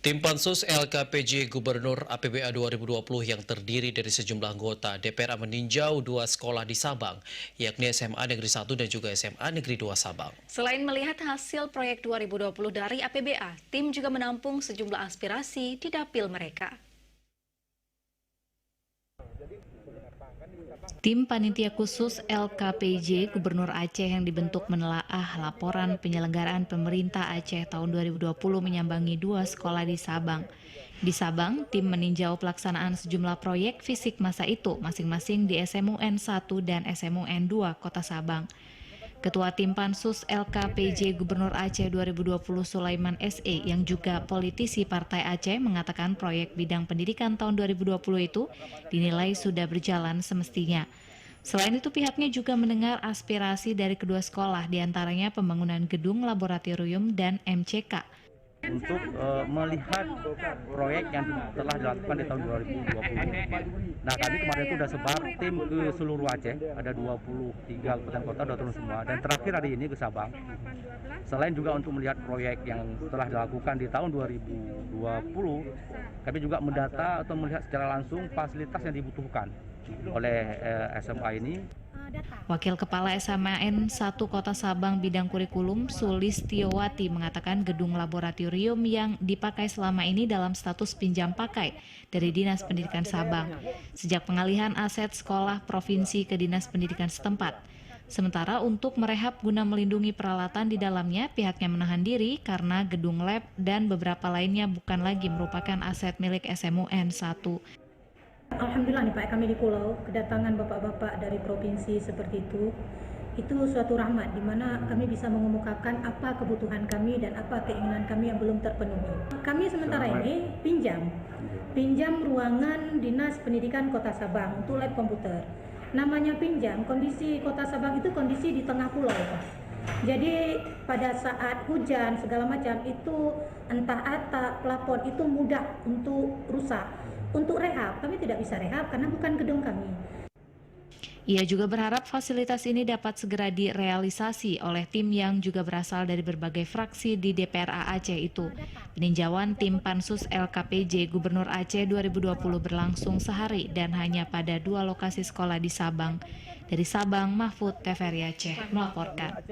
Tim Pansus LKPJ Gubernur APBA 2020 yang terdiri dari sejumlah anggota DPR meninjau dua sekolah di Sabang, yakni SMA Negeri 1 dan juga SMA Negeri 2 Sabang. Selain melihat hasil proyek 2020 dari APBA, tim juga menampung sejumlah aspirasi di dapil mereka. Tim Panitia Khusus LKPJ Gubernur Aceh yang dibentuk menelaah laporan penyelenggaraan pemerintah Aceh tahun 2020 menyambangi dua sekolah di Sabang. Di Sabang, tim meninjau pelaksanaan sejumlah proyek fisik masa itu, masing-masing di SMUN 1 dan SMUN 2 Kota Sabang. Ketua Tim Pansus LKPJ Gubernur Aceh 2020 Sulaiman SE yang juga politisi Partai Aceh mengatakan proyek bidang pendidikan tahun 2020 itu dinilai sudah berjalan semestinya. Selain itu pihaknya juga mendengar aspirasi dari kedua sekolah, diantaranya pembangunan gedung laboratorium dan MCK. Untuk melihat proyek yang telah dilakukan di tahun 2020. Nah, kami kemarin itu sudah sebar tim ke seluruh Aceh, ada 23 kabupaten kota sudah turun semua, dan terakhir hari ini ke Sabang. Selain juga untuk melihat proyek yang telah dilakukan di tahun 2020, kami juga mendata atau melihat secara langsung fasilitas yang dibutuhkan oleh SMA ini. Wakil Kepala SMAN 1 Kota Sabang bidang kurikulum Sulistiowati mengatakan gedung laboratorium yang dipakai selama ini dalam status pinjam pakai dari Dinas Pendidikan Sabang sejak pengalihan aset sekolah provinsi ke Dinas Pendidikan setempat. Sementara untuk merehab guna melindungi peralatan di dalamnya, pihaknya menahan diri karena gedung lab dan beberapa lainnya bukan lagi merupakan aset milik SMUN 1. Alhamdulillah nih Pak, kami di Pulau, kedatangan bapak-bapak dari provinsi seperti itu suatu rahmat di mana kami bisa mengemukakan apa kebutuhan kami dan apa keinginan kami yang belum terpenuhi. Kami sementara ini pinjam ruangan Dinas Pendidikan Kota Sabang untuk lab komputer. Namanya pinjam, kondisi Kota Sabang itu kondisi di tengah pulau Pak. Jadi pada saat hujan segala macam itu entah atap, plafon itu mudah untuk rusak. Untuk rehab, kami tidak bisa rehab karena bukan gedung kami. Ia juga berharap fasilitas ini dapat segera direalisasi oleh tim yang juga berasal dari berbagai fraksi di DPRA Aceh itu. Peninjauan tim Pansus LKPJ Gubernur Aceh 2020 berlangsung sehari dan hanya pada dua lokasi sekolah di Sabang. Dari Sabang, Mahfud TVRI Aceh melaporkan.